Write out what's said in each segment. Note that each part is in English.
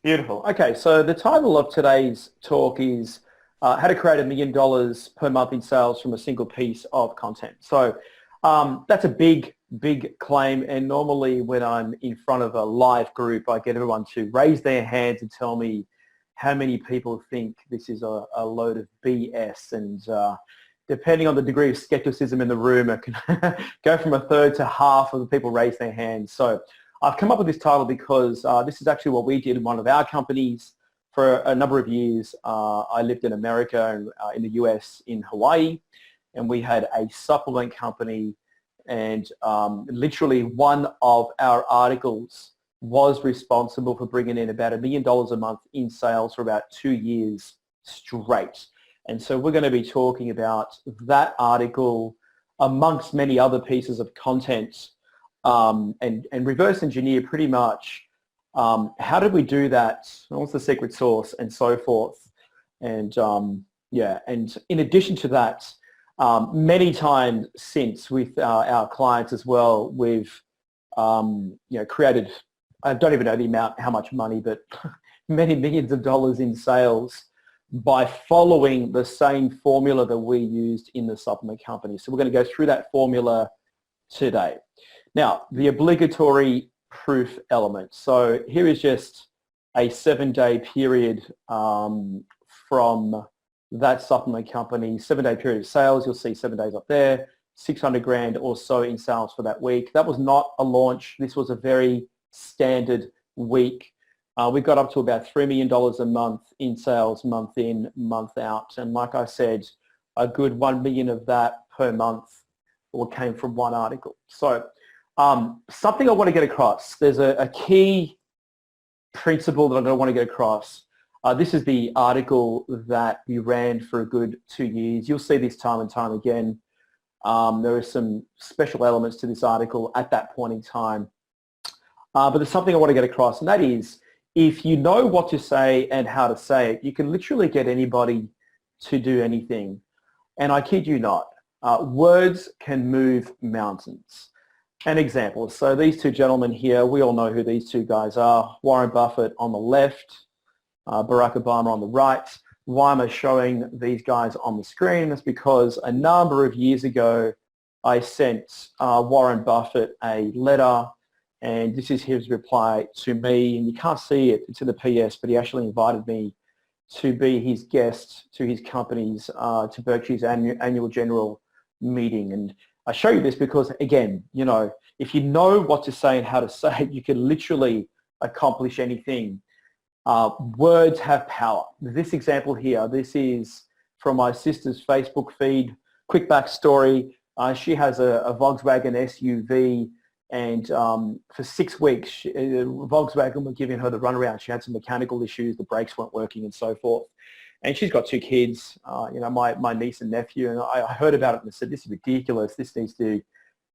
Beautiful. Okay, so the title of today's talk is how to create $1 million per month in sales from a single piece of content. So that's a big claim, and normally when I'm in front of a live group, I get everyone to raise their hands and tell me how many people think this is a load of BS. And depending on the degree of skepticism in the room, it can go from a third to half of the people raise their hands. So I've come up with this title because this is actually what we did in one of our companies for a number of years. I lived in America and in the US in Hawaii, and we had a supplement company, and literally one of our articles was responsible for bringing in about $1 million a month in sales for about 2 years straight. And so we're going to be talking about that article amongst many other pieces of content, and reverse engineer pretty much how did we do that, what's the secret sauce, and so forth. And yeah, and in addition to that, many times since with our clients as well, we've created, I don't even know the amount, how much money, but many millions of dollars in sales by following the same formula that we used in the supplement company. So we're going to go through that formula today. Now, the obligatory proof element. So here is just a 7-day period from that supplement company, 7-day period of sales. You'll see 7 days up there, 600 grand or so in sales for that week. That was not a launch. This was a very standard week. We got up to about $3 million a month in sales, month in, month out. And like I said, a good 1 million of that per month came from one article. So something I want to get across, there's a key principle that I want to get across. This is the article that we ran for a good 2 years. You'll see this time and time again. There are some special elements to this article at that point in time. But there's something I want to get across, and that is, if you know what to say and how to say it, you can literally get anybody to do anything. And I kid you not, words can move mountains. An example, so these two gentlemen here, we all know who these two guys are. Warren Buffett on the left, Barack Obama on the right. Why am I showing these guys on the screen? That's because a number of years ago, I sent Warren Buffett a letter, and this is his reply to me, and you can't see it, it's in the PS, but he actually invited me to be his guest to his company's, to Berkshire's annual general meeting. And I show you this because, again, you know, if you know what to say and how to say it, you can literally accomplish anything. Words have power. This example here, this is from my sister's Facebook feed. Quick backstory, she has a Volkswagen SUV, and for 6 weeks, Volkswagen were giving her the runaround. She had some mechanical issues, the brakes weren't working and so forth. And she's got 2 kids, my niece and nephew, and I heard about it and I said, this is ridiculous, this needs to,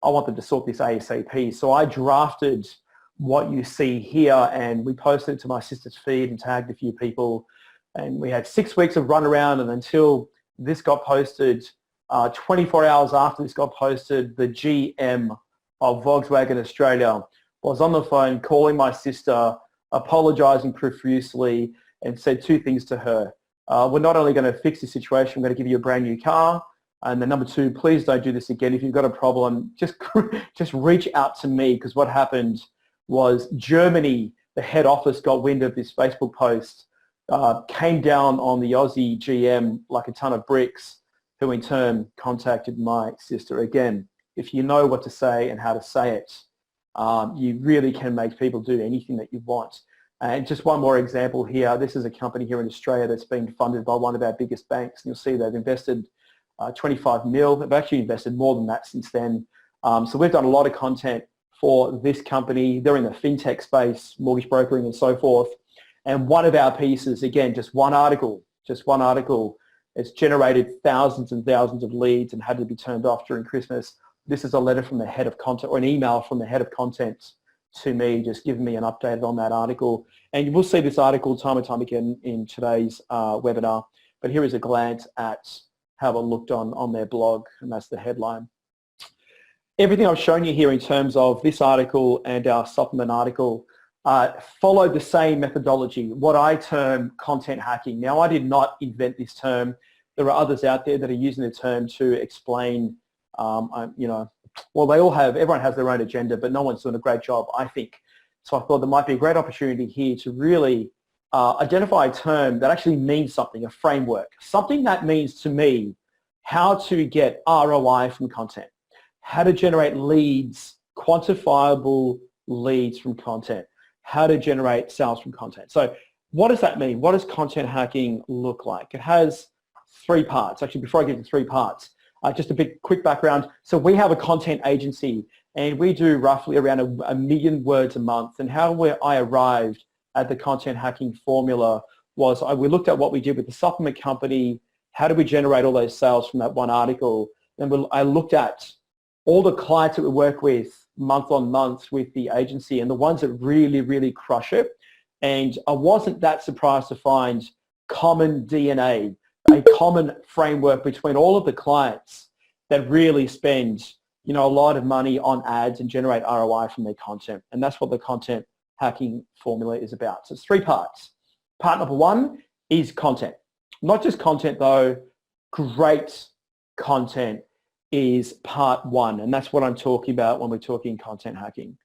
I want them to sort this ASAP. So I drafted what you see here, and we posted it to my sister's feed and tagged a few people, and we had 6 weeks of runaround, and until this got posted, 24 hours after this got posted, the GM of Volkswagen Australia was on the phone calling my sister, apologising profusely, and said 2 things to her. We're not only going to fix the situation, we're going to give you a brand new car. And then number 2, please don't do this again. If you've got a problem, just reach out to me, because what happened was Germany, the head office, got wind of this Facebook post, came down on the Aussie GM like a ton of bricks, who in turn contacted my sister. Again, if you know what to say and how to say it, you really can make people do anything that you want. And just one more example here. This is a company here in Australia that's been funded by one of our biggest banks. And you'll see they've invested 25 mil. They've actually invested more than that since then. So we've done a lot of content for this company. They're in the fintech space, mortgage brokering and so forth. And one of our pieces, again, just one article, it's generated thousands and thousands of leads and had to be turned off during Christmas. This is a letter from the head of content, or an email from the head of content to me, just giving me an update on that article. And you will see this article time and time again in today's webinar. But here is a glance at how it looked on their blog, and that's the headline. Everything I've shown you here in terms of this article and our supplement article followed the same methodology, what I term content hacking. Now, I did not invent this term. There are others out there that are using the term to explain, well, everyone has their own agenda, but no one's doing a great job, I think. So I thought there might be a great opportunity here to really identify a term that actually means something, a framework, something that means to me how to get ROI from content, how to generate leads, quantifiable leads from content, how to generate sales from content. So what does that mean? What does content hacking look like? It has three parts. Actually, before I get to three parts, just a bit quick background. So we have a content agency and we do roughly around a million words a month. And how I arrived at the content hacking formula was we looked at what we did with the supplement company. How do we generate all those sales from that one article? And I looked at all the clients that we work with month on month with the agency and the ones that really, really crush it. And I wasn't that surprised to find common DNA, a common framework between all of the clients that really spend, a lot of money on ads and generate ROI from their content. And that's what the content hacking formula is about. So it's three parts. Part number one is content. Not just content though, great content is part one. And that's what I'm talking about when we're talking content hacking.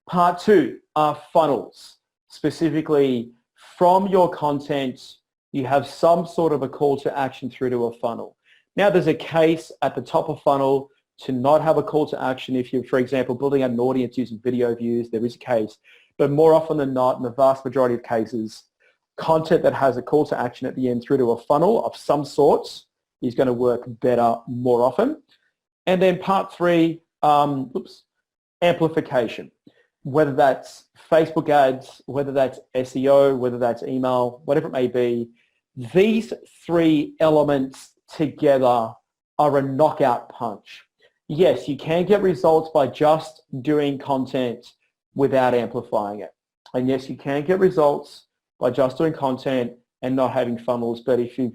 Part two are funnels. Specifically, from your content, you have some sort of a call to action through to a funnel. Now there's a case at the top of funnel to not have a call to action. If you're, for example, building out an audience using video views, there is a case. But more often than not, in the vast majority of cases, content that has a call to action at the end through to a funnel of some sorts is going to work better more often. And then part three, amplification. Whether that's Facebook ads, whether that's SEO, whether that's email, whatever it may be, these three elements together are a knockout punch. Yes, you can get results by just doing content without amplifying it. And yes, you can get results by just doing content and not having funnels. But if it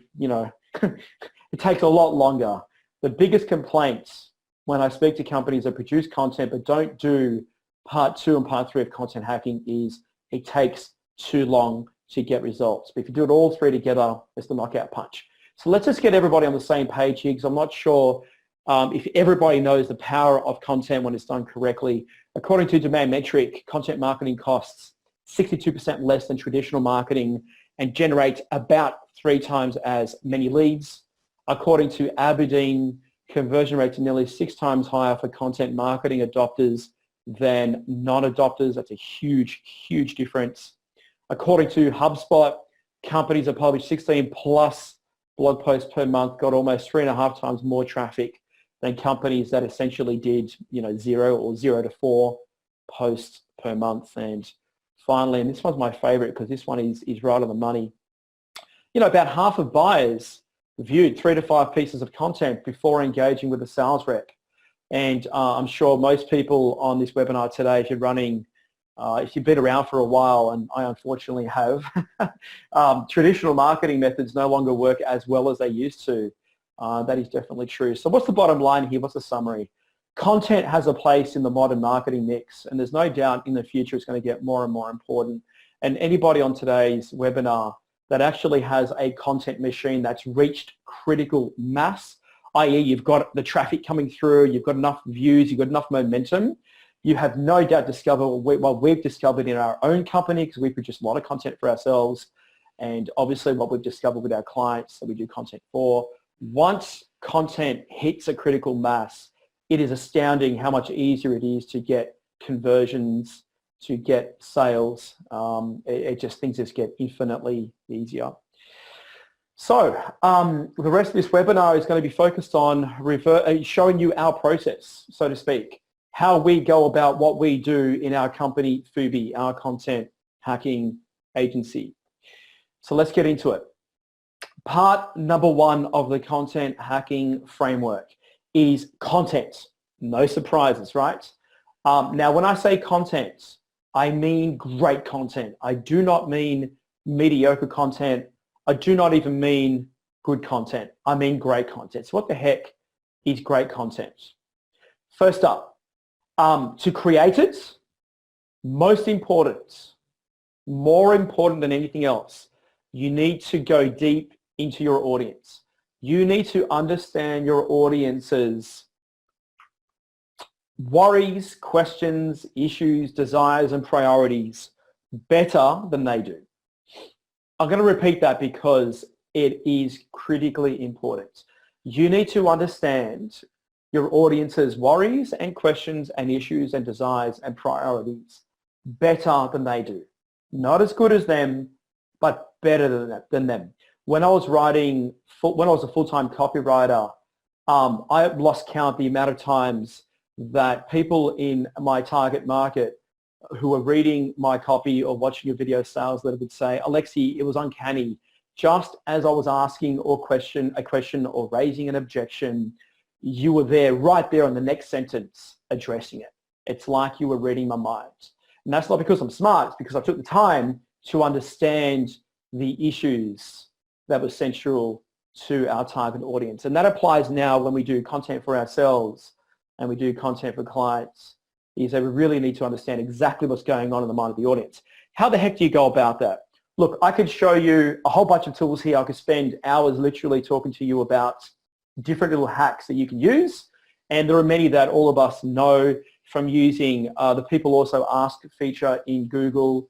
takes a lot longer. The biggest complaints when I speak to companies that produce content but don't do part two and part three of content hacking is it takes too long to get results. But if you do it all three together, it's the knockout punch. So let's just get everybody on the same page here, because I'm not sure if everybody knows the power of content when it's done correctly. According to Demand Metric, content marketing costs 62% less than traditional marketing and generates about 3 times as many leads. According to Aberdeen, conversion rates are nearly 6 times higher for content marketing adopters than non-adopters. That's a huge, huge difference. According to HubSpot, companies that publish 16 plus blog posts per month got almost 3.5 times more traffic than companies that essentially did 0 or 0 to 4 posts per month. And finally, and this one's my favorite because this one is right on the money, about half of buyers viewed 3 to 5 pieces of content before engaging with a sales rep. And I'm sure most people on this webinar today, if you've been around for a while, and I unfortunately have, traditional marketing methods no longer work as well as they used to. That is definitely true. So what's the bottom line here? What's the summary? Content has a place in the modern marketing mix, and there's no doubt in the future it's going to get more and more important. And anybody on today's webinar that actually has a content machine that's reached critical mass, i.e. you've got the traffic coming through, you've got enough views, you've got enough momentum, you have no doubt discovered what we've discovered in our own company, because we produce a lot of content for ourselves, and obviously what we've discovered with our clients that we do content for. Once content hits a critical mass, it is astounding how much easier it is to get conversions, to get sales. Things just get infinitely easier. So the rest of this webinar is going to be focused on showing you our process, so to speak, how we go about what we do in our company, Fubi, our content hacking agency. So let's get into it. Part number one of the content hacking framework is content. No surprises, right? Now, when I say content, I mean great content. I do not mean mediocre content. I do not even mean good content. I mean great content. So what the heck is great content? First up, to create it, most important, More important than anything else, you need to go deep into your audience. You need to understand your audience's worries, questions, issues, desires, and priorities better than they do. I'm going to repeat that because it is critically important. You need to understand your audience's worries and questions and issues and desires and priorities better than they do. Not as good as them, but better than them. When I was a full-time copywriter, I lost count the amount of times that people in my target market who were reading my copy or watching a video sales letter would say, Alexi, it was uncanny. Just as I was asking a question or raising an objection, you were there, right there on the next sentence addressing it. It's like you were reading my mind. And that's not because I'm smart, it's because I took the time to understand the issues that were central to our target audience. And that applies now when we do content for ourselves and we do content for clients, is that we really need to understand exactly what's going on in the mind of the audience. How the heck do you go about that? Look, I could show you a whole bunch of tools here. I could spend hours literally talking to you about different little hacks that you can use. And there are many that all of us know from using the People Also Ask feature in Google,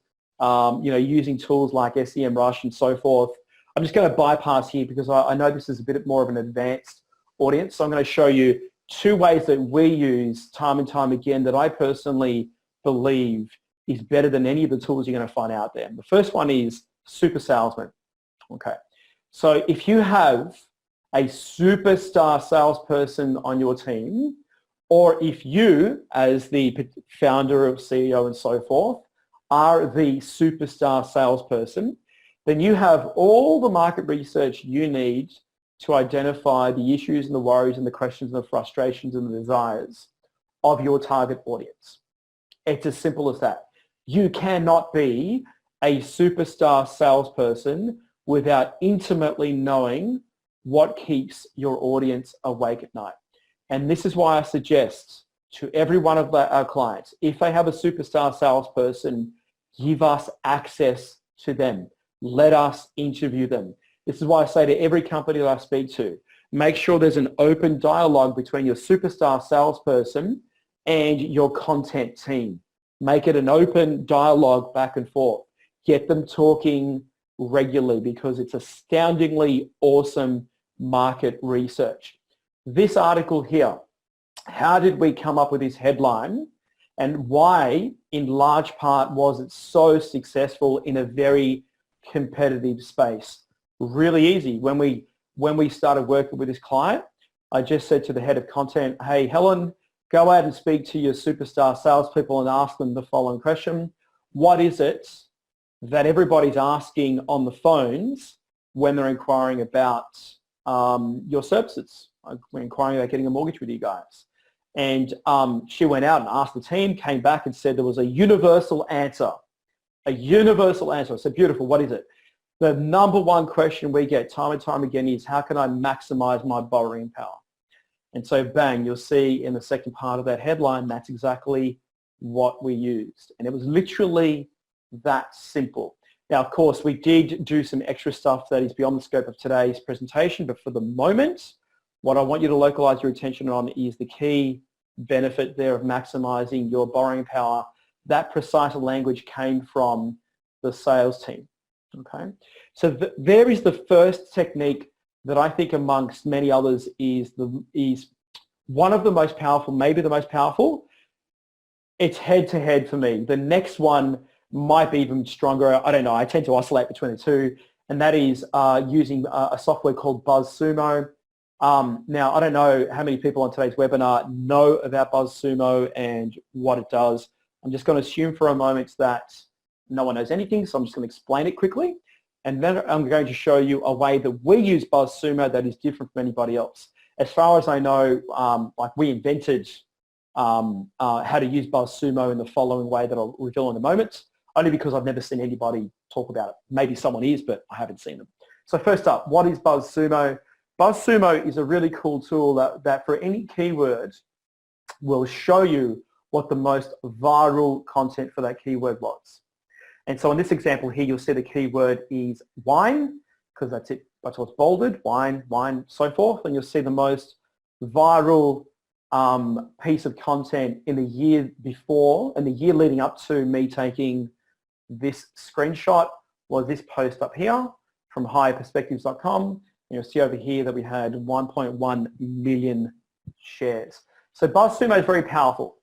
using tools like SEMrush and so forth. I'm just going to bypass here because I know this is a bit more of an advanced audience. So I'm going to show you 2 ways that we use time and time again that I personally believe is better than any of the tools you're going to find out there. The first one is Super Salesman. Okay. So if you have a superstar salesperson on your team, or if you, as the founder of CEO and so forth, are the superstar salesperson, then you have all the market research you need to identify the issues and the worries and the questions and the frustrations and the desires of your target audience. It's as simple as that. You cannot be a superstar salesperson without intimately knowing what keeps your audience awake at night. And this is why I suggest to every one of our clients, if they have a superstar salesperson, give us access to them. Let us interview them. This is why I say to every company that I speak to, make sure there's an open dialogue between your superstar salesperson and your content team. Make it an open dialogue back and forth. Get them talking regularly because it's astoundingly awesome market research. This article here, how did we come up with this headline and why in large part was it so successful in a very competitive space? Really easy. When we started working with this client, I just said to the head of content, hey, Helen, go out and speak to your superstar salespeople and ask them the following question. What is it that everybody's asking on the phones when they're inquiring about your services? We're inquiring about getting a mortgage with you guys. And she went out and asked the team, came back and said there was a universal answer. A universal answer. I said, beautiful, what is it? The number one question we get time and time again is, how can I maximize my borrowing power? And so bang, you'll see in the second part of that headline, that's exactly what we used. And it was literally that simple. Now, of course, we did do some extra stuff that is beyond the scope of today's presentation, but for the moment, what I want you to localize your attention on is the key benefit there of maximizing your borrowing power. That precise language came from the sales team. Okay, so there is the first technique that I think amongst many others is one of the most powerful, maybe the most powerful. It's head-to-head for me. The next one might be even stronger. I don't know. I tend to oscillate between the two, and that is using a software called BuzzSumo. Now, I don't know how many people on today's webinar know about BuzzSumo and what it does. I'm just going to assume for a moment that no one knows anything, so I'm just going to explain it quickly. And then I'm going to show you a way that we use BuzzSumo that is different from anybody else. As far as I know, like we invented how to use BuzzSumo in the following way that I'll reveal in a moment, only because I've never seen anybody talk about it. Maybe someone is, but I haven't seen them. So first up, what is BuzzSumo? BuzzSumo is a really cool tool that for any keyword will show you what the most viral content for that keyword was. And so in this example here, you'll see the keyword is wine, because that's it. That's what's bolded, wine, so forth. And you'll see the most viral piece of content in the year before and the year leading up to me taking this screenshot was this post up here from higherperspectives.com. And you'll see over here that we had 1.1 million shares. So BuzzSumo is very powerful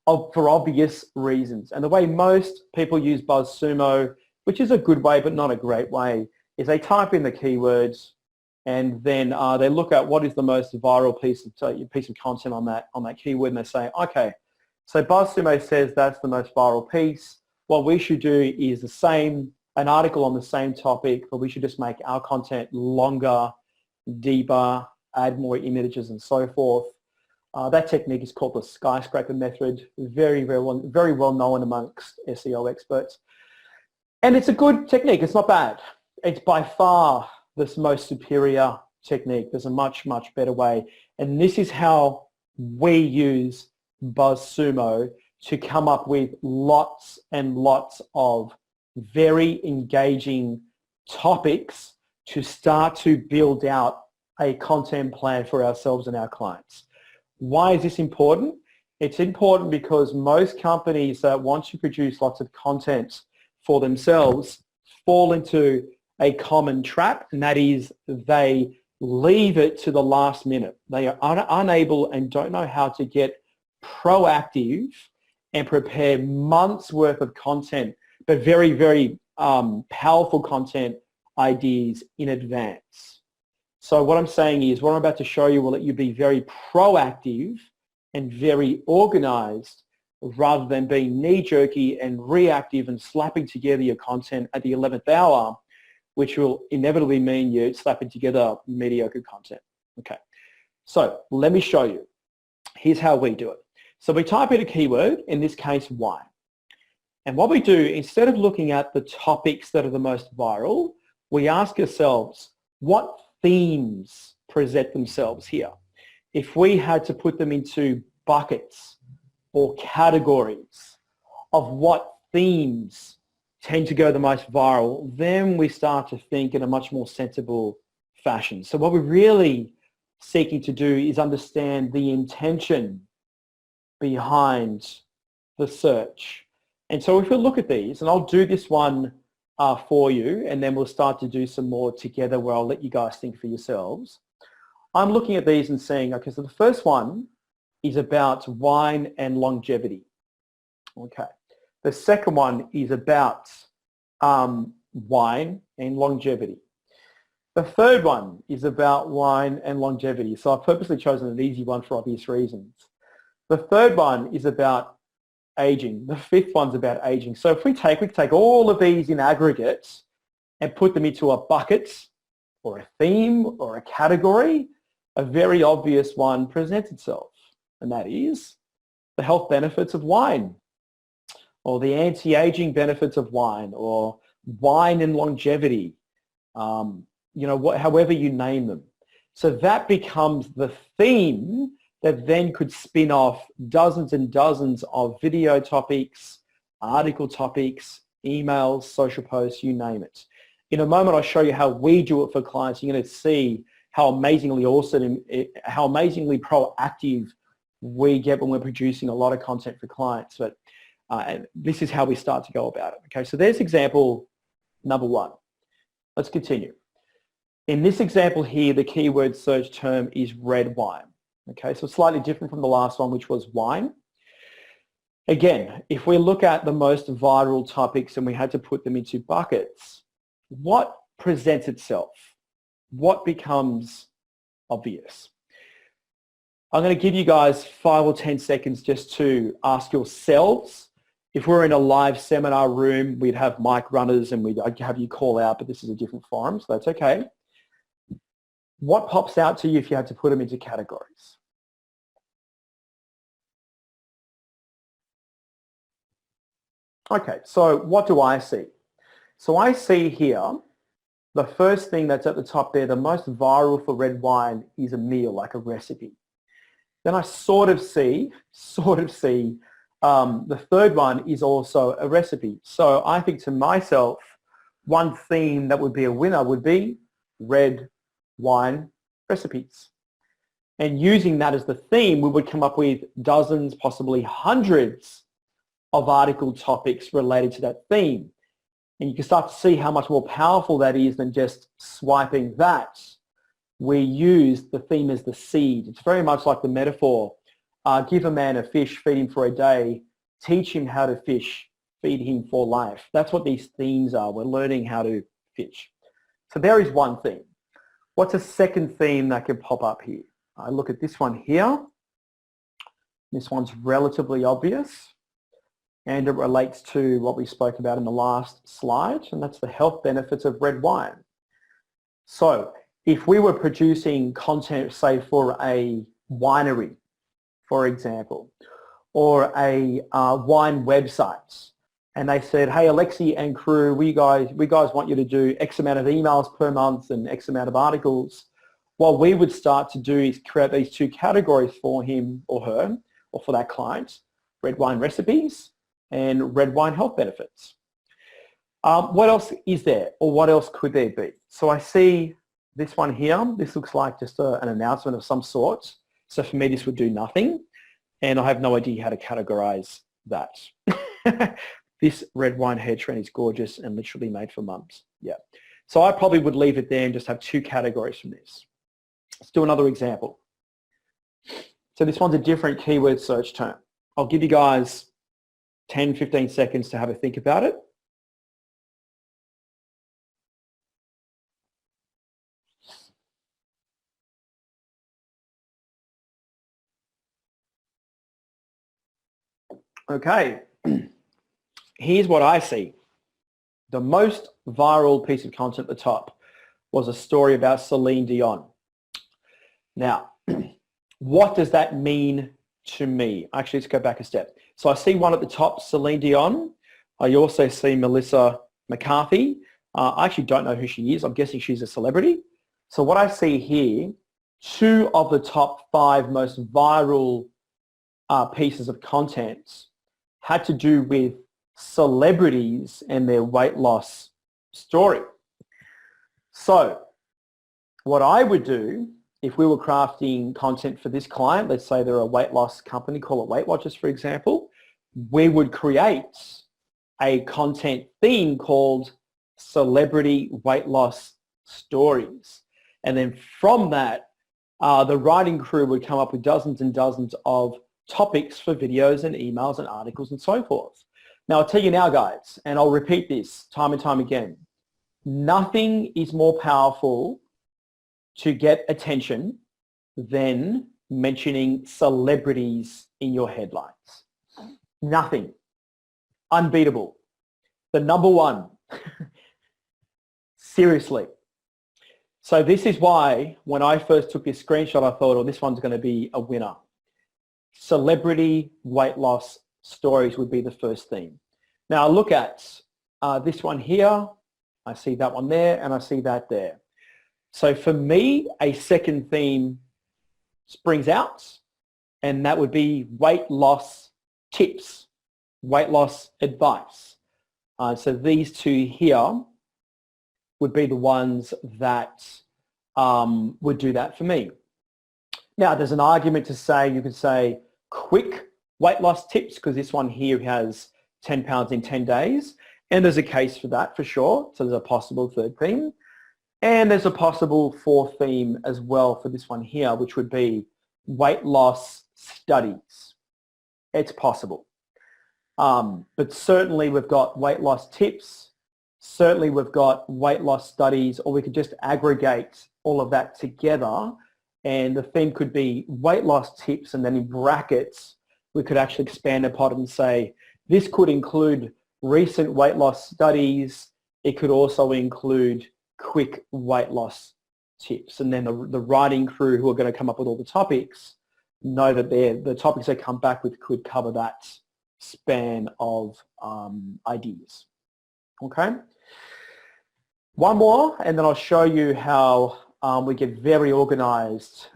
for obvious reasons. And the way most people use BuzzSumo, which is a good way but not a great way, is they type in the keywords and then they look at what is the most viral piece of content on that keyword, and they say, okay, so BuzzSumo says that's the most viral piece. What we should do is an article on the same topic, but we should just make our content longer, deeper, add more images and so forth. That technique is called the skyscraper method, very well known amongst SEO experts. And it's a good technique, it's not bad. It's by far the most superior technique. There's a much better way. And this is how we use BuzzSumo to come up with lots and lots of very engaging topics to start to build out a content plan for ourselves and our clients. Why is this important? It's important because most companies that want to produce lots of content for themselves fall into a common trap, and that is they leave it to the last minute. They are unable and don't know how to get proactive and prepare months worth of content, but very powerful content ideas in advance. So what I'm saying is, what I'm about to show you will let you be very proactive and very organized rather than being knee-jerky and reactive and slapping together your content at the 11th hour, which will inevitably mean you're slapping together mediocre content. Okay, so let me show you. Here's how we do it. So we type in a keyword, in this case, wine. And what we do, instead of looking at the topics that are the most viral, we ask ourselves, what themes present themselves here? If we had to put them into buckets or categories of what themes tend to go the most viral, then we start to think in a much more sensible fashion. So what we're really seeking to do is understand the intention behind the search. And so if we look at these, and I'll do this one for you, and then we'll start to do some more together where I'll let you guys think for yourselves. I'm looking at these and saying, okay, so the first one is about wine and longevity. Okay. The second one is about wine and longevity. The third one is about wine and longevity. So I've purposely chosen an easy one for obvious reasons. The third one is about aging. The fifth one's about aging. So if we could take all of these in aggregate and put them into a bucket or a theme or a category, a very obvious one presents itself, and that is the health benefits of wine, or the anti-aging benefits of wine, or wine and longevity, however you name them. So that becomes the theme that then could spin off dozens and dozens of video topics, article topics, emails, social posts, you name it. In a moment, I'll show you how we do it for clients. You're going to see how amazingly awesome, how amazingly proactive we get when we're producing a lot of content for clients. But this is how we start to go about it. Okay, so there's example number one. Let's continue. In this example here, the keyword search term is red wine. Okay, so slightly different from the last one, which was wine. Again, if we look at the most viral topics and we had to put them into buckets, what presents itself? What becomes obvious? I'm going to give you guys 5 or 10 seconds just to ask yourselves. If we're in a live seminar room, we'd have mic runners and I'd have you call out, but this is a different forum, so that's okay. What pops out to you if you had to put them into categories? Okay, so what do I see? So I see here, the first thing that's at the top there, the most viral for red wine is a meal, like a recipe. Then I sort of see The third one is also a recipe. So I think to myself, one theme that would be a winner would be red wine recipes. And using that as the theme, we would come up with dozens, possibly hundreds of article topics related to that theme. And you can start to see how much more powerful that is than just swiping that. We use the theme as the seed. It's very much like the metaphor. Give a man a fish, feed him for a day, teach him how to fish, feed him for life. That's what these themes are. We're learning how to fish. So there is one theme. What's a second theme that can pop up here? I look at this one here. This one's relatively obvious and it relates to what we spoke about in the last slide, and that's the health benefits of red wine. So if we were producing content, say for a winery, for example, or a wine website, and they said, hey, Alexi and crew, we guys want you to do X amount of emails per month and X amount of articles. What we would start to do is create these two categories for him or her, or for that client, red wine recipes and red wine health benefits. What else is there, or what else could there be? So I see this one here. This looks like just an announcement of some sort. So for me, this would do nothing, and I have no idea how to categorize that. This red wine hair trend is gorgeous and literally made for mums. Yeah. So I probably would leave it there and just have two categories from this. Let's do another example. So this one's a different keyword search term. I'll give you guys 10, 15 seconds to have a think about it. Okay, here's what I see. The most viral piece of content at the top was a story about Celine Dion. Now, what does that mean to me? Actually, let's go back a step. So I see one at the top, Celine Dion. I also see Melissa McCarthy. I actually don't know who she is. I'm guessing she's a celebrity. So what I see here, 2 of the top 5 most viral pieces of content had to do with celebrities and their weight loss story. So what I would do if we were crafting content for this client, let's say they're a weight loss company, call it Weight Watchers, for example, we would create a content theme called Celebrity Weight Loss Stories. And then from that, the writing crew would come up with dozens and dozens of topics for videos and emails and articles and so forth. Now, I'll tell you now, guys, and I'll repeat this time and time again, nothing is more powerful to get attention than mentioning celebrities in your headlines. Nothing. Unbeatable. The number one. Seriously. So this is why when I first took this screenshot, I thought, oh, this one's going to be a winner. Celebrity weight loss stories would be the first theme. Now look at this one here. I see that one there and I see that there. So for me, a second theme springs out, and that would be weight loss tips, weight loss advice. So these two here would be the ones that would do that for me. Now, there's an argument to say, you could say quick weight loss tips, because this one here has 10 pounds in 10 days. And there's a case for that for sure. So there's a possible third theme. And there's a possible fourth theme as well for this one here, which would be weight loss studies. It's possible. But certainly we've got weight loss tips. Certainly we've got weight loss studies, or we could just aggregate all of that together. And the theme could be weight loss tips, and then in brackets, we could actually expand upon it and say, this could include recent weight loss studies. It could also include quick weight loss tips. And then the writing crew who are going to come up with all the topics know that the topics they come back with could cover that span of ideas. Okay? One more, and then I'll show you how we get very organized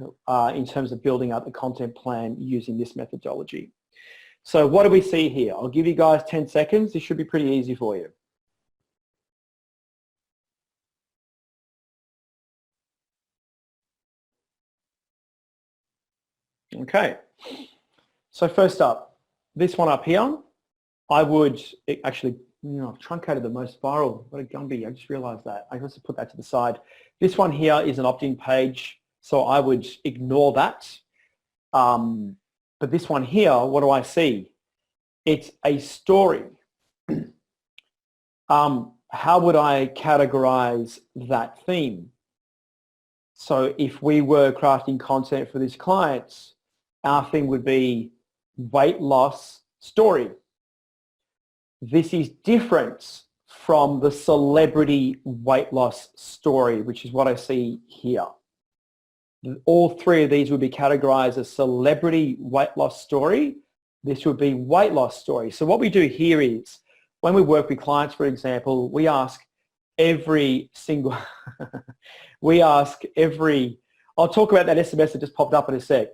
in terms of building out the content plan using this methodology. So what do we see here? I'll give you guys 10 seconds. This should be pretty easy for you. Okay. So first up, this one up here, I would actually, I've truncated the most viral. What a Gumby, I just realized that. I just put that to the side. This one here is an opt-in page, so I would ignore that. But this one here, what do I see? It's a story. How would I categorize that theme? So if we were crafting content for this client, our theme would be weight loss story. This is different from the celebrity weight loss story, which is what I see here. All three of these would be categorized as celebrity weight loss story. This would be weight loss story. So what we do here is when we work with clients, for example, we ask every single, I'll talk about that SMS that just popped up in a sec.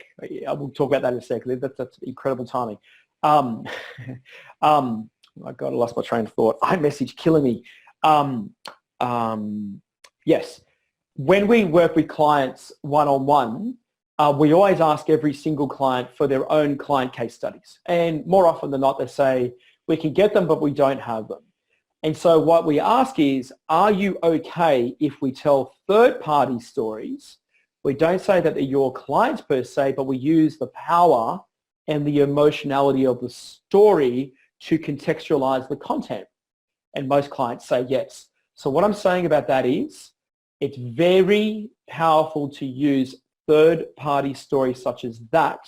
I will talk about that in a sec. That's incredible timing. My God, I lost my train of thought. iMessage killing me. Yes. When we work with clients one-on-one, we always ask every single client for their own client case studies. And more often than not, they say, we can get them, but we don't have them. And so what we ask is, are you okay if we tell third-party stories? We don't say that they're your clients per se, but we use the power and the emotionality of the story to contextualize the content. And most clients say yes. So what I'm saying about that is it's very powerful to use third-party stories such as that.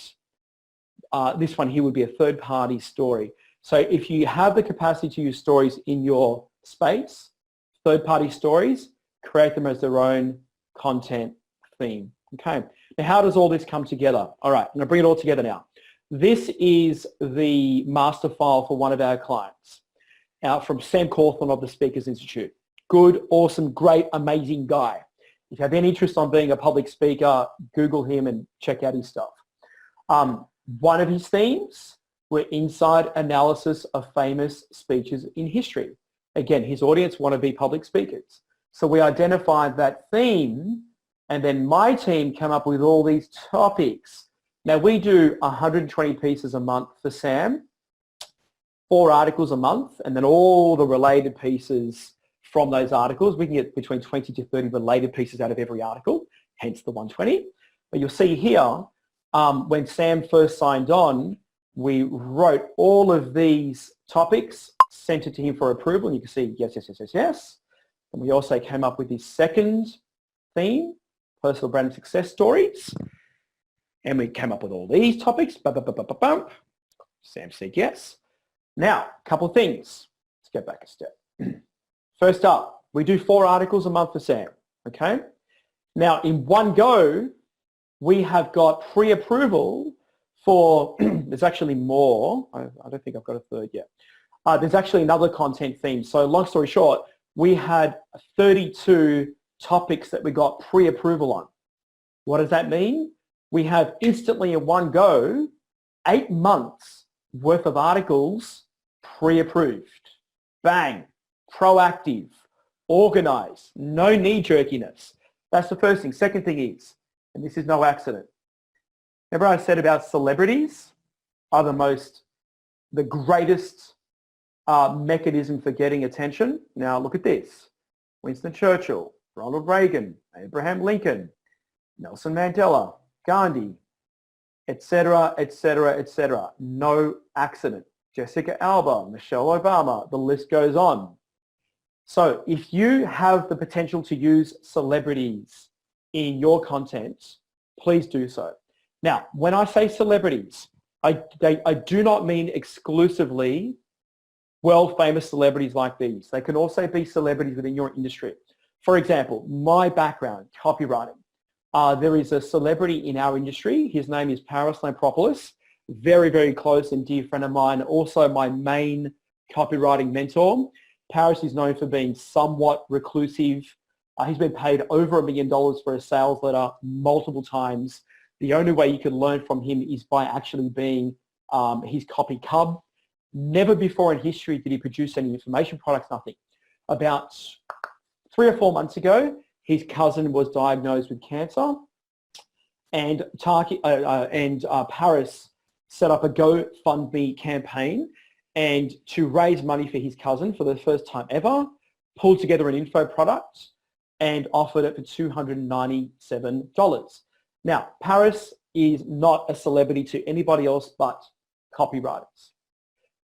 This one here would be a third-party story. So if you have the capacity to use stories in your space, third-party stories, create them as their own content theme. Okay. Now, how does all this come together? All right, I'm going to bring it all together now. This is the master file for one of our clients from Sam Cawthorn of the Speakers Institute. Good, awesome, great, amazing guy. If you have any interest on being a public speaker, Google him and check out his stuff. One of his themes were inside analysis of famous speeches in history. Again, his audience want to be public speakers. So we identified that theme, and then my team came up with all these topics. Now we do 120 pieces a month for Sam, 4 articles a month, and then all the related pieces from those articles. We can get between 20 to 30 related pieces out of every article, hence the 120. But you'll see here, when Sam first signed on, we wrote all of these topics, sent it to him for approval, and you can see yes, yes, yes, yes, yes. And we also came up with his second theme, personal brand and success stories. And we came up with all these topics. Sam said yes. Now, a couple of things. Let's go back a step. First up, we do 4 articles a month for Sam. Okay. Now, in one go, we have got pre-approval for, there's actually more. I don't think I've got a third yet. There's actually another content theme. So long story short, we had 32 topics that we got pre-approval on. What does that mean? We have instantly in one go 8 months worth of articles pre-approved. Bang, proactive, organized, no knee-jerkiness. That's the first thing. Second thing is, and this is no accident, remember I said about celebrities are the greatest mechanism for getting attention? Now look at this. Winston Churchill, Ronald Reagan, Abraham Lincoln, Nelson Mandela, Gandhi, etc., etc., etc. No accident. Jessica Alba, Michelle Obama, the list goes on. So if you have the potential to use celebrities in your content, please do so. Now, when I say celebrities, I do not mean exclusively world-famous celebrities like these. They can also be celebrities within your industry. For example, my background, copywriting. There is a celebrity in our industry. His name is Paris Lampropoulos. Very, very close and dear friend of mine. Also my main copywriting mentor. Paris is known for being somewhat reclusive. He's been paid over $1 million for a sales letter multiple times. The only way you can learn from him is by actually being his copy cub. Never before in history did he produce any information products, nothing. About 3 or 4 months ago, his cousin was diagnosed with cancer, and Paris set up a GoFundMe campaign and to raise money for his cousin for the first time ever, pulled together an info product and offered it for $297. Now, Paris is not a celebrity to anybody else but copywriters.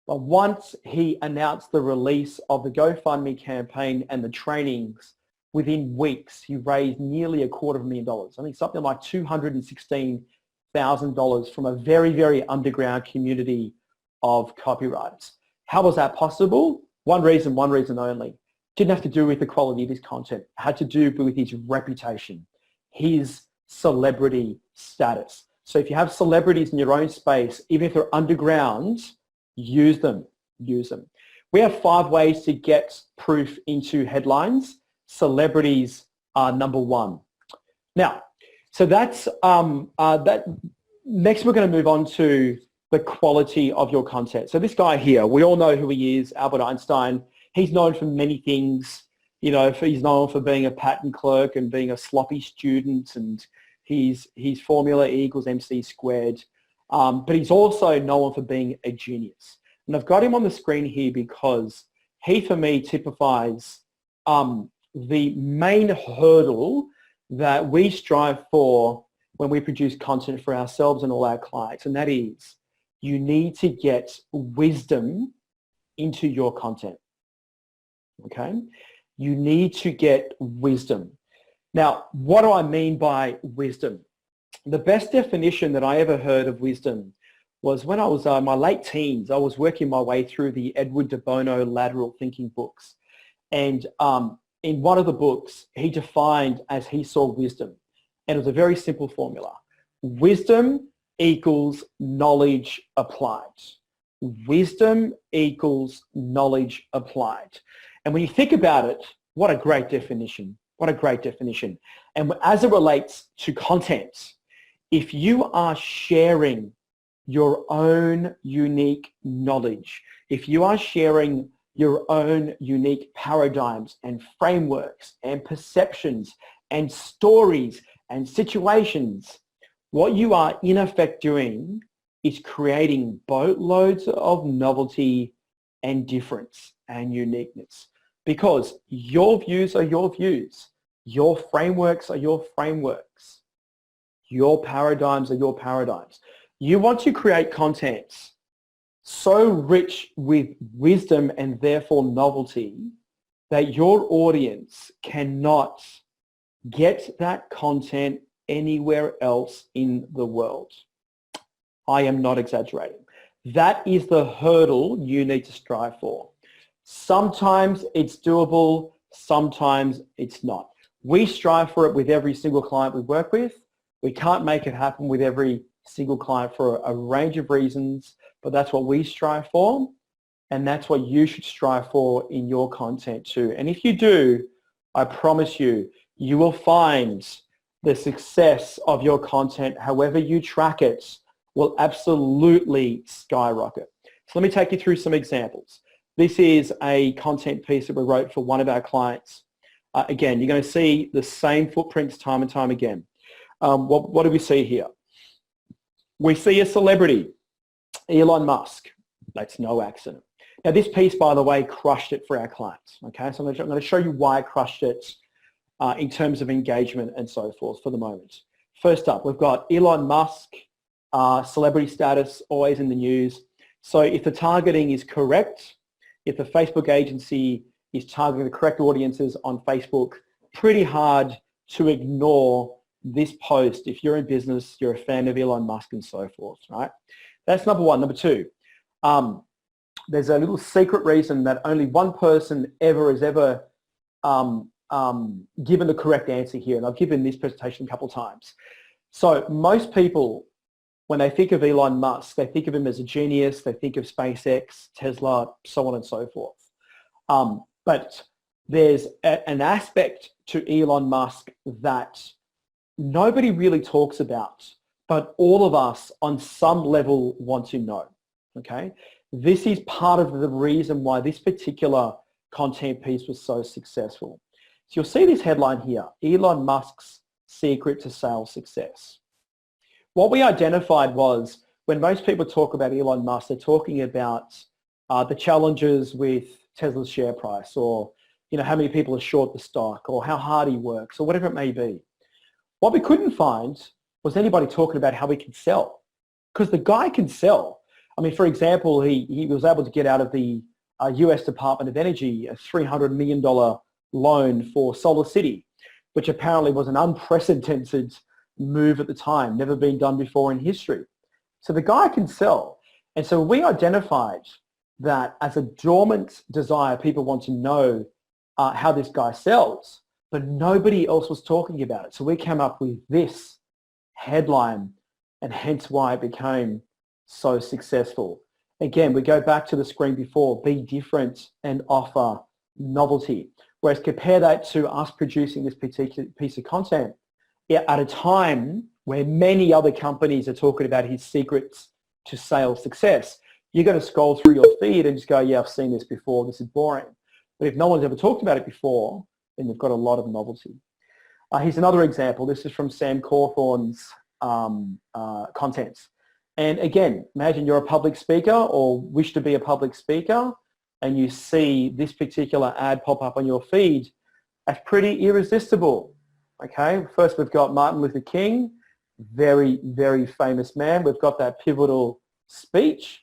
But once he announced the release of the GoFundMe campaign and the trainings, within weeks, he raised nearly $250,000. I think something like $216,000 from a very, very underground community of copywriters. How was that possible? One reason only. Didn't have to do with the quality of his content. It had to do with his reputation, his celebrity status. So if you have celebrities in your own space, even if they're underground, use them. We have 5 ways to get proof into headlines. Celebrities are number 1. Now, so that's that. Next, we're going to move on to the quality of your content. So this guy here, we all know who he is, Albert Einstein. He's known for many things. You know, he's known for being a patent clerk and being a sloppy student, and his formula E equals MC squared. But he's also known for being a genius. And I've got him on the screen here because he, for me, typifies the main hurdle that we strive for when we produce content for ourselves and all our clients, and that is you need to get wisdom into your content. Okay? You need to get wisdom. Now, what do I mean by wisdom? The best definition that I ever heard of wisdom was when I was in my late teens. I was working my way through the Edward de Bono lateral thinking books. And in one of the books, he defined as he saw wisdom. And it was a very simple formula. Wisdom equals knowledge applied. Wisdom equals knowledge applied. And when you think about it, what a great definition. What a great definition. And as it relates to content, if you are sharing your own unique knowledge, if you are sharing your own unique paradigms and frameworks and perceptions and stories and situations, what you are in effect doing is creating boatloads of novelty and difference and uniqueness, because your views are your views, your frameworks are your frameworks, your paradigms are your paradigms. You want to create content so rich with wisdom and therefore novelty that your audience cannot get that content anywhere else in the world. I am not exaggerating. That is the hurdle you need to strive for. Sometimes it's doable, sometimes it's not. We strive for it with every single client we work with. We can't make it happen with every single client for a range of reasons, but that's what we strive for, and that's what you should strive for in your content too. And if you do, I promise you, you will find the success of your content, however you track it, will absolutely skyrocket. So let me take you through some examples. This is a content piece that we wrote for one of our clients. Again, you're going to see the same footprints time and time again. What do we see here? We see a celebrity, Elon Musk. That's no accident. Now this piece, by the way, crushed it for our clients. Okay, so I'm going to show you why it crushed it in terms of engagement and so forth for the moment. First up, we've got Elon Musk, celebrity status, always in the news. So if the targeting is correct, if the Facebook agency is targeting the correct audiences on Facebook, pretty hard to ignore this post if you're in business, you're a fan of Elon Musk and so forth, right? That's number one. Number two, there's a little secret reason that only one person has ever given the correct answer here, and I've given this presentation a couple of times. So most people, when they think of Elon Musk, they think of him as a genius, they think of SpaceX, Tesla, so on and so forth. But there's an aspect to Elon Musk that nobody really talks about, but all of us on some level want to know, okay? This is part of the reason why this particular content piece was so successful. So you'll see this headline here, Elon Musk's secret to sales success. What we identified was when most people talk about Elon Musk, they're talking about the challenges with Tesla's share price, or how many people are short the stock, or how hard he works, or whatever it may be. What we couldn't find was anybody talking about how he can sell, because the guy can sell. I mean, for example, he was able to get out of the US Department of Energy a $300 million loan for Solar City, which apparently was an unprecedented move at the time, never been done before in history. So the guy can sell. And so we identified that as a dormant desire, people want to know how this guy sells, but nobody else was talking about it. So we came up with this headline, and hence why it became so successful. Again, we go back to the screen before, be different and offer novelty. Whereas compare that to us producing this particular piece of content at a time where many other companies are talking about his secrets to sales success. You're going to scroll through your feed and just go, yeah, I've seen this before, this is boring. But if no one's ever talked about it before, then you've got a lot of novelty. Here's another example. This is from Sam Cawthorn's contents. And again, imagine you're a public speaker or wish to be a public speaker, and you see this particular ad pop up on your feed. That's pretty irresistible. Okay, first we've got Martin Luther King, very, very famous man. We've got that pivotal speech,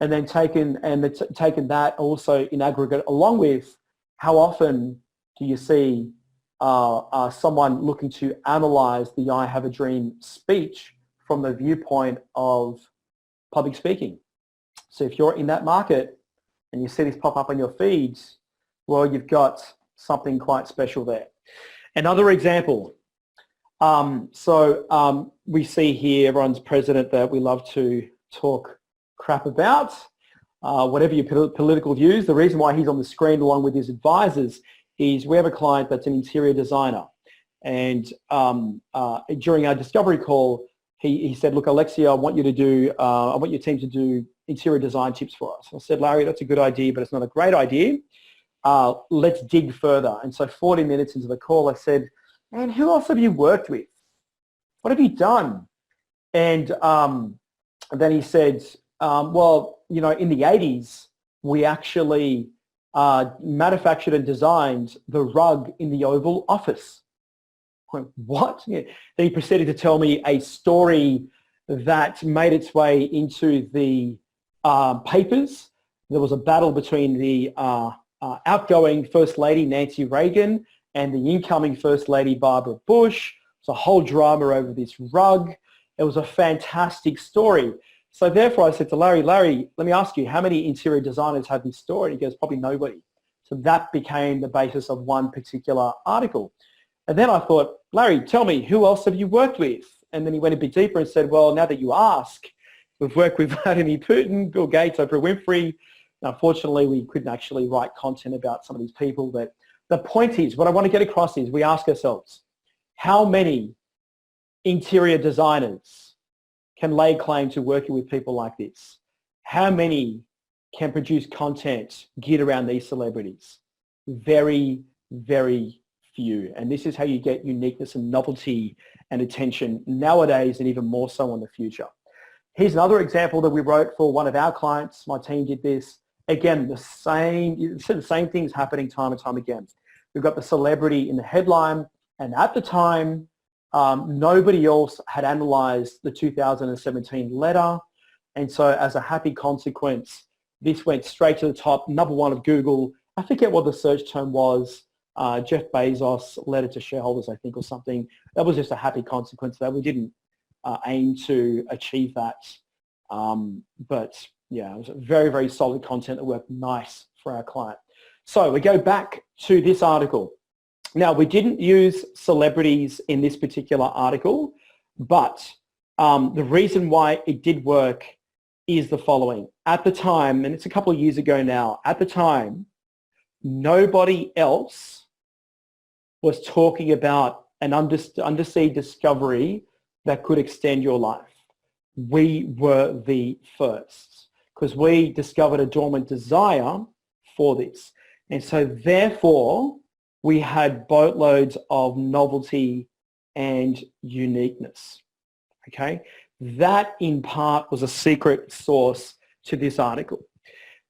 and then taken that also in aggregate along with how often do you see someone looking to analyze the I Have a Dream speech from the viewpoint of public speaking. So if you're in that market and you see this pop up on your feeds, well, you've got something quite special there. Another example. We see here everyone's president that we love to talk crap about, whatever your political views. The reason why he's on the screen along with his advisors is we have a client that's an interior designer. And during our discovery call, he said, look, Alexi, I want your team to do interior design tips for us. I said, Larry, that's a good idea, but it's not a great idea. Let's dig further. And so 40 minutes into the call, I said, man, who else have you worked with? What have you done? And then he said, well, in the 80s, we actually manufactured and designed the rug in the Oval Office. I went, what? Yeah. Then he proceeded to tell me a story that made its way into the papers. There was a battle between the outgoing First Lady Nancy Reagan and the incoming First Lady Barbara Bush. It's a whole drama over this rug. It was a fantastic story. So therefore I said to Larry, let me ask you, how many interior designers have this story? And he goes, probably nobody. So that became the basis of one particular article. And then I thought, Larry, tell me, who else have you worked with? And then he went a bit deeper and said, well, now that you ask, we've worked with Vladimir Putin, Bill Gates, Oprah Winfrey. Unfortunately, we couldn't actually write content about some of these people. But the point is, what I want to get across is we ask ourselves, how many interior designers can lay claim to working with people like this? How many can produce content geared around these celebrities? Very, very few. And this is how you get uniqueness and novelty and attention nowadays, and even more so in the future. Here's another example that we wrote for one of our clients. My team did this. Again, the same things happening time and time again. We've got the celebrity in the headline, and at the time, nobody else had analyzed the 2017 letter. And so as a happy consequence, this went straight to the top, number one of Google. I forget what the search term was. Jeff Bezos letter to shareholders, I think, or something. That was just a happy consequence that we didn't aim to achieve that. But yeah, it was very, very solid content that worked nice for our client. So we go back to this article. Now, we didn't use celebrities in this particular article, but the reason why it did work is the following. At the time, and it's a couple of years ago now, at the time, nobody else was talking about an undersea discovery that could extend your life. We were the first because we discovered a dormant desire for this. And so therefore, we had boatloads of novelty and uniqueness. Okay? That in part was a secret source to this article.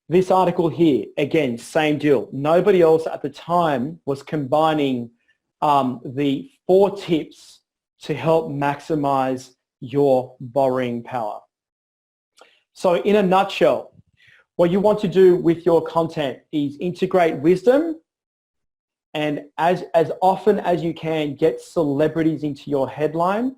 This article here, again, same deal. Nobody else at the time was combining the 4 tips to help maximize your borrowing power. So in a nutshell, what you want to do with your content is integrate wisdom, and as often as you can, get celebrities into your headline.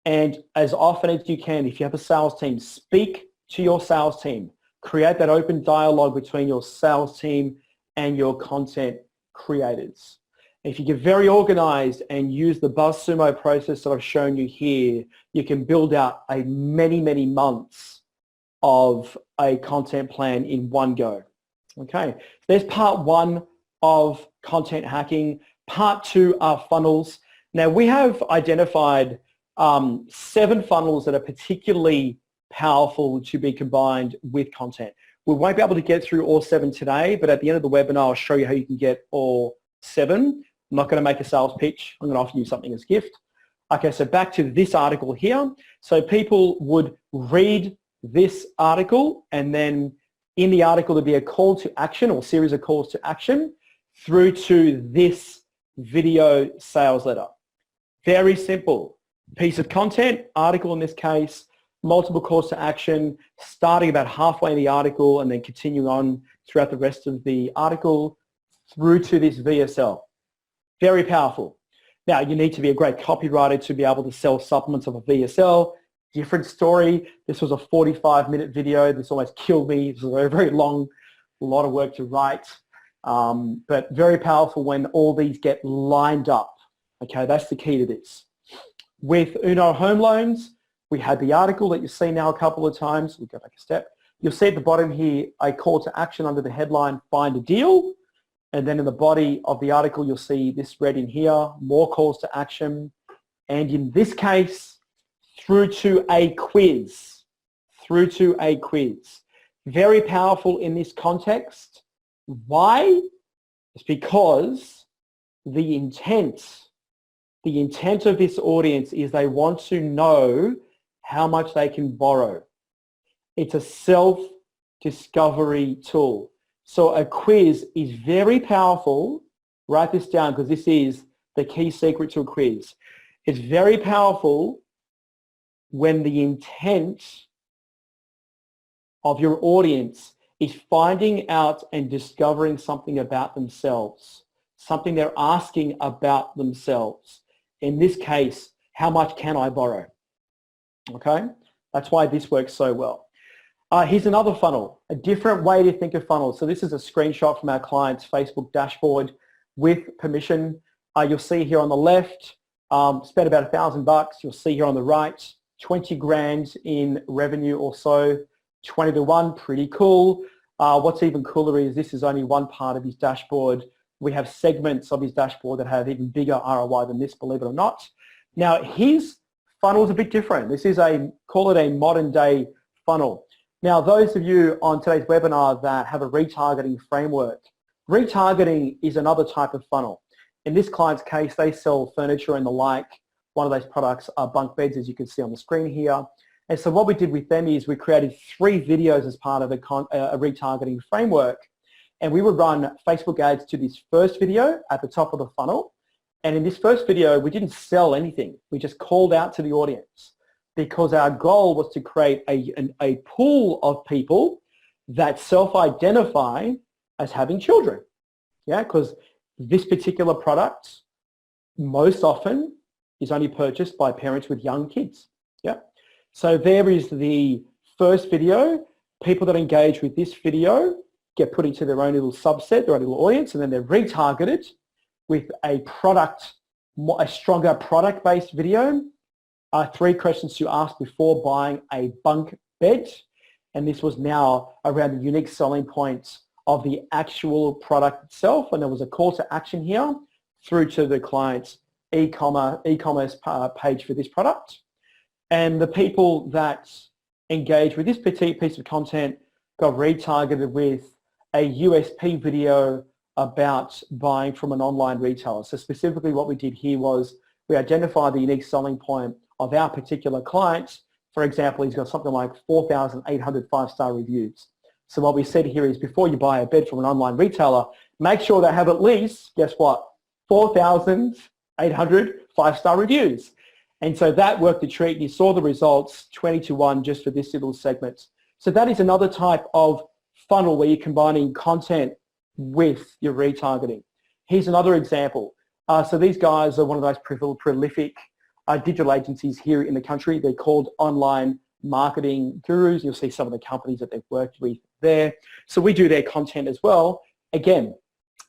And as often as you can, if you have a sales team, speak to your sales team. Create that open dialogue between your sales team and your content creators. If you get very organized and use the BuzzSumo process that I've shown you here, you can build out a many months of a content plan in one go. Okay, there's part 1 of content hacking. Part 2 are funnels. Now we have identified 7 funnels that are particularly powerful to be combined with content. We won't be able to get through all 7 today, but at the end of the webinar, I'll show you how you can get all 7. I'm not going to make a sales pitch. I'm going to offer you something as a gift. Okay, so back to this article here. So people would read this article, and then in the article there'd be a call to action or series of calls to action through to this video sales letter. Very simple. Piece of content, article in this case, multiple calls to action, starting about halfway in the article and then continuing on throughout the rest of the article through to this VSL. Very powerful. Now, you need to be a great copywriter to be able to sell supplements of a VSL. Different story. This was a 45-minute video. This almost killed me. This was very, very long, a lot of work to write, but very powerful when all these get lined up. Okay, that's the key to this. With Uno Home Loans, we had the article that you've seen now a couple of times. We'll go back a step. You'll see at the bottom here a call to action under the headline, find a deal. And then in the body of the article, you'll see this read in here, more calls to action. And in this case, through to a quiz. Very powerful in this context. Why? It's because the intent of this audience is they want to know how much they can borrow. It's a self-discovery tool. So a quiz is very powerful. Write this down because this is the key secret to a quiz. It's very powerful when the intent of your audience is finding out and discovering something about themselves, something they're asking about themselves. In this case, how much can I borrow? Okay, that's why this works so well. Here's another funnel, a different way to think of funnels. So this is a screenshot from our client's Facebook dashboard with permission. You'll see here on the left, spent about $1,000. You'll see here on the right, 20 grand in revenue or so, 20 to 1, pretty cool. What's even cooler is this is only one part of his dashboard. We have segments of his dashboard that have even bigger ROI than this, believe it or not. Now, his funnel is a bit different. This is call it a modern day funnel. Now, those of you on today's webinar that have a retargeting framework, retargeting is another type of funnel. In this client's case, they sell furniture and the like. One of those products are bunk beds, as you can see on the screen here. And so what we did with them is we created 3 videos as part of a retargeting framework. And we would run Facebook ads to this first video at the top of the funnel. And in this first video, we didn't sell anything. We just called out to the audience because our goal was to create a pool of people that self-identify as having children. Yeah, because this particular product most often is only purchased by parents with young kids. Yeah. So there is the first video. People that engage with this video get put into their own little subset, their own little audience, and then they're retargeted with a stronger product-based video. 3 questions to ask before buying a bunk bed. And this was now around the unique selling points of the actual product itself. And there was a call to action here through to the client's e-commerce page for this product. And the people that engaged with this petite piece of content got retargeted with a USP video about buying from an online retailer. So specifically what we did here was we identified the unique selling point of our particular client. For example, he's got something like 4,800 five-star reviews. So what we said here is before you buy a bed from an online retailer, make sure they have at least, guess what, 4,800 five-star reviews. And so that worked a treat. You saw the results, 20-1 just for this little segment. So that is another type of funnel where you're combining content with your retargeting. Here's another example. So these guys are one of those prolific digital agencies here in the country. They're called Online Marketing Gurus. You'll see some of the companies that they've worked with there. So we do their content as well. Again,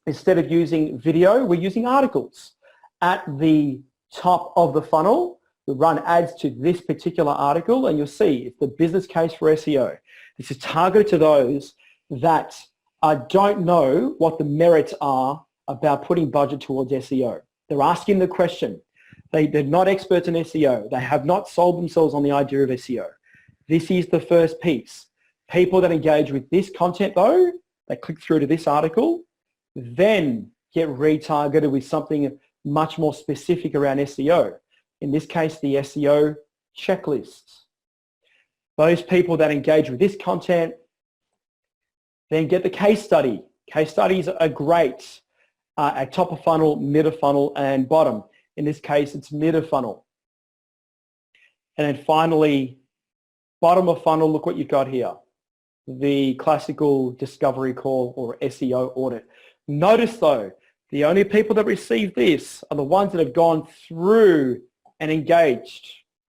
instead of using video, we're using articles. At the top of the funnel, we run ads to this particular article, and you'll see it's the business case for SEO. This is targeted to those that don't know what the merits are about putting budget towards SEO. They're asking the question. They're not experts in SEO. They have not sold themselves on the idea of SEO. This is the first piece. People that engage with this content though, they click through to this article, then get retargeted with something much more specific around SEO. In this case, the SEO checklist. Those people that engage with this content then get the case study. Case studies are great at top of funnel, mid of funnel, and bottom. In this case, it's mid of funnel. And then finally, bottom of funnel, look what you've got here. The classical discovery call or SEO audit. Notice though, the only people that receive this are the ones that have gone through and engaged.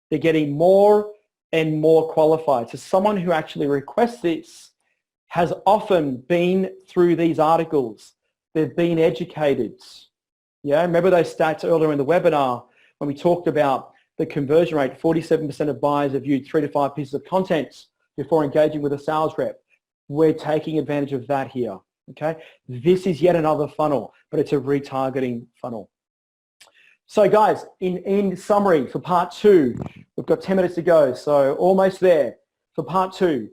They're getting more and more qualified. So someone who actually requests this has often been through these articles. They've been educated. Yeah, remember those stats earlier in the webinar when we talked about the conversion rate, 47% of buyers have viewed 3 to 5 pieces of content before engaging with a sales rep. We're taking advantage of that here, okay? This is yet another funnel, but it's a retargeting funnel. So guys, in summary, for part 2, we've got 10 minutes to go, so almost there. For part 2,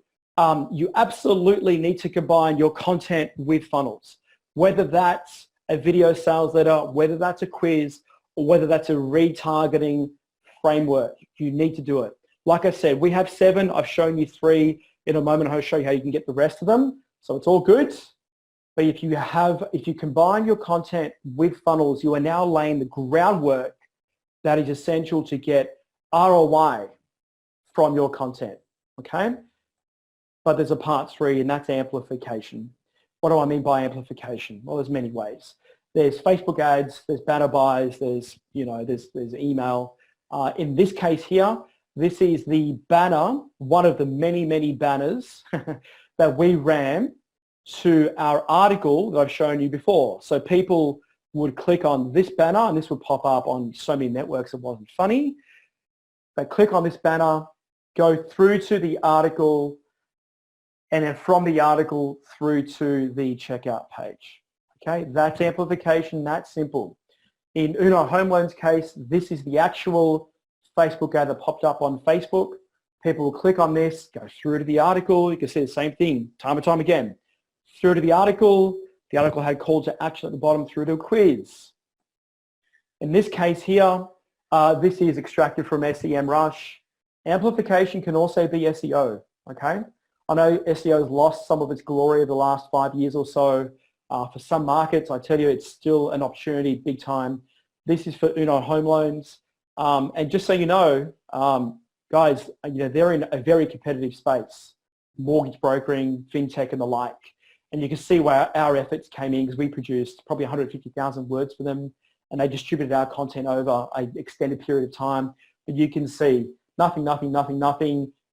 you absolutely need to combine your content with funnels, whether that's a video sales letter, whether that's a quiz, or whether that's a retargeting framework. You need to do it. Like I said, we have 7. I've shown you 3. In a moment, I'll show you how you can get the rest of them. So it's all good. But if you combine your content with funnels, you are now laying the groundwork that is essential to get ROI from your content, okay? But there's a part 3, and that's amplification. What do I mean by amplification? Well, there's many ways. There's Facebook ads, there's banner buys, there's email. In this case here, this is the banner, one of the many, many banners that we ran to our article that I've shown you before. So people would click on this banner, and this would pop up on so many networks it wasn't funny. They click on this banner, go through to the article, and then from the article through to the checkout page. Okay, that's amplification, that's simple. In Uno Home Loans case, this is the actual Facebook ad that popped up on Facebook. People will click on this, go through to the article. You can see the same thing time and time again. Through to the article had call to action at the bottom through to a quiz. In this case here, this is extracted from SEMrush. Amplification can also be SEO, okay? I know SEO has lost some of its glory over the last 5 years or so. For some markets, I tell you, it's still an opportunity big time. This is for Uno Home Loans. And just so you know, guys, they're in a very competitive space, mortgage brokering, fintech and the like. And you can see where our efforts came in because we produced probably 150,000 words for them, and they distributed our content over an extended period of time. But you can see nothing.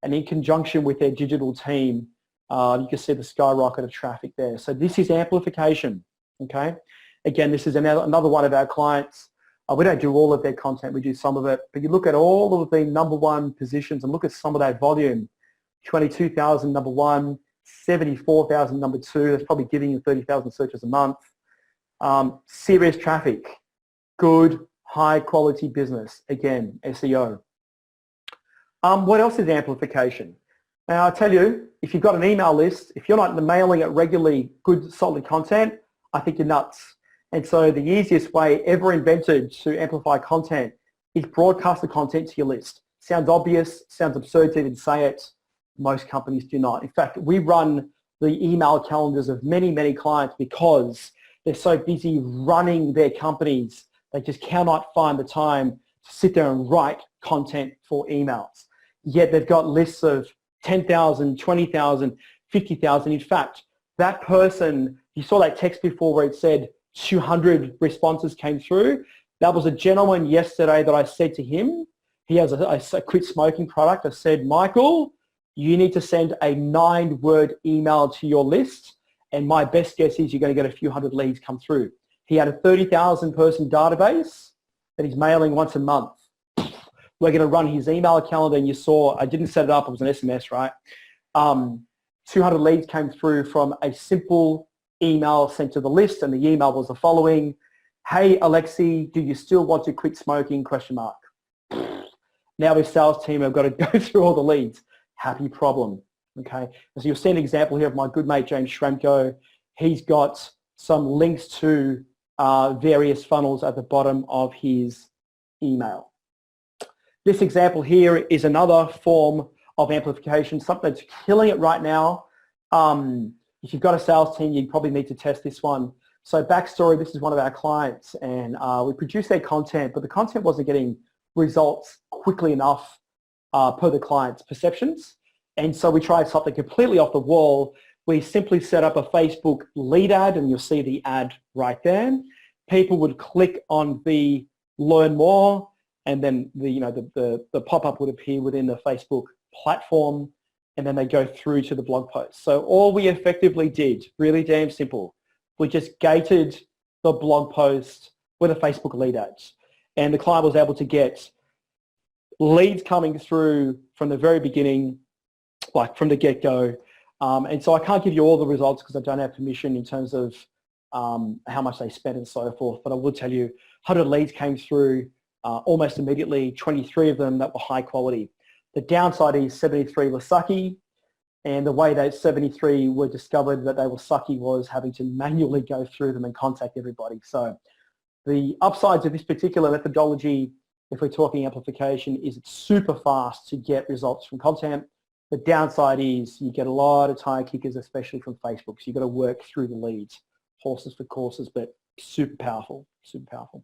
And in conjunction with their digital team, you can see the skyrocket of traffic there. So this is amplification, okay? Again, this is another one of our clients. We don't do all of their content, we do some of it. But you look at all of the number 1 positions and look at some of that volume. 22,000 number 1, 74,000 number 2. That's probably giving you 30,000 searches a month. Serious traffic, good, high quality business. Again, SEO. What else is amplification? Now, I tell you, if you've got an email list, if you're not mailing it regularly, good, solid content, I think you're nuts. And so the easiest way ever invented to amplify content is broadcast the content to your list. Sounds obvious, sounds absurd to even say it. Most companies do not. In fact, we run the email calendars of many, many clients because they're so busy running their companies, they just cannot find the time to sit there and write content for emails. Yet they've got lists of 10,000, 20,000, 50,000. In fact, that person, you saw that text before where it said 200 responses came through. That was a gentleman yesterday that I said to him, he has a quit smoking product. I said, Michael, you need to send a 9-word email to your list, and my best guess is you're going to get a few hundred leads come through. He had a 30,000 person database that he's mailing once a month. We're going to run his email calendar, and you saw, I didn't set it up, it was an SMS, right? 200 leads came through from a simple email sent to the list, and the email was the following: hey Alexi, do you still want to quit smoking? ? Now his sales team have got to go through all the leads. Happy problem, okay? And so you'll see an example here of my good mate James Schramko. He's got some links to various funnels at the bottom of his email. This example here is another form of amplification, something that's killing it right now. If you've got a sales team, you probably need to test this one. So backstory, this is one of our clients, and we produced their content, but the content wasn't getting results quickly enough per the client's perceptions. And so we tried something completely off the wall. We simply set up a Facebook lead ad, and you'll see the ad right there. People would click on the learn more, and then the pop-up would appear within the Facebook platform, and then they go through to the blog post. So all we effectively did, really damn simple, we just gated the blog post with a Facebook lead ads. And the client was able to get leads coming through from the very beginning, like from the get-go. And so I can't give you all the results because I don't have permission in terms of how much they spent and so forth, but I will tell you 100 leads came through almost immediately, 23 of them that were high quality. The downside is 73 were sucky, and the way that 73 were discovered that they were sucky was having to manually go through them and contact everybody. So the upsides of this particular methodology, if we're talking amplification, is it's super fast to get results from content. The downside is you get a lot of tire kickers, especially from Facebook. So you've got to work through the leads. Horses for courses, but super powerful, super powerful.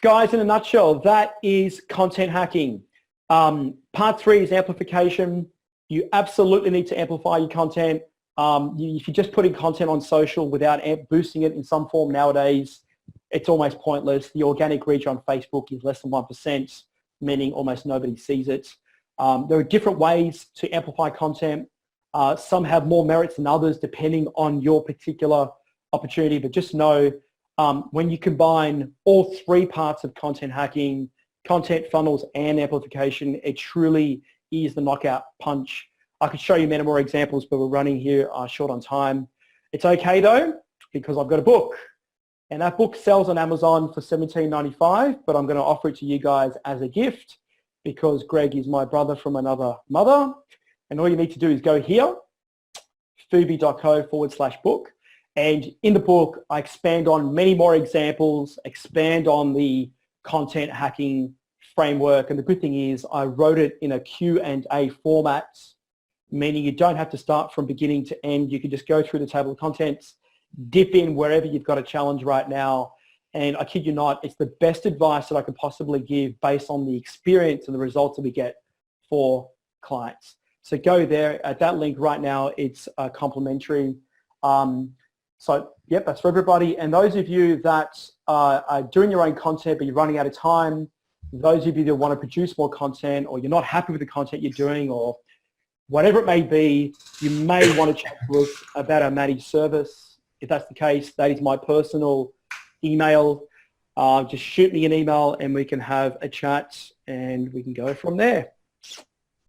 Guys, in a nutshell, that is content hacking. Part 3 is amplification. You absolutely need to amplify your content. If you're just putting content on social without boosting it in some form nowadays, it's almost pointless. The organic reach on Facebook is less than 1%, meaning almost nobody sees it. There are different ways to amplify content. Some have more merits than others depending on your particular opportunity, but just know when you combine all 3 parts of content hacking, content funnels and amplification, it truly is the knockout punch. I could show you many more examples, but we're running here short on time. It's okay though, because I've got a book, and that book sells on Amazon for $17.95, but I'm going to offer it to you guys as a gift because Greg is my brother from another mother. And all you need to do is go here, fubi.co/book. And in the book, I expand on many more examples, expand on the content hacking framework. And the good thing is I wrote it in a Q&A format, meaning you don't have to start from beginning to end. You can just go through the table of contents, dip in wherever you've got a challenge right now. And I kid you not, it's the best advice that I could possibly give based on the experience and the results that we get for clients. So go there at that link right now. It's complimentary. So yep, that's for everybody. And those of you that are doing your own content but you're running out of time, those of you that want to produce more content, or you're not happy with the content you're doing, or whatever it may be, you may want to chat to us about our managed service. If that's the case, that is my personal email. Just shoot me an email and we can have a chat and we can go from there.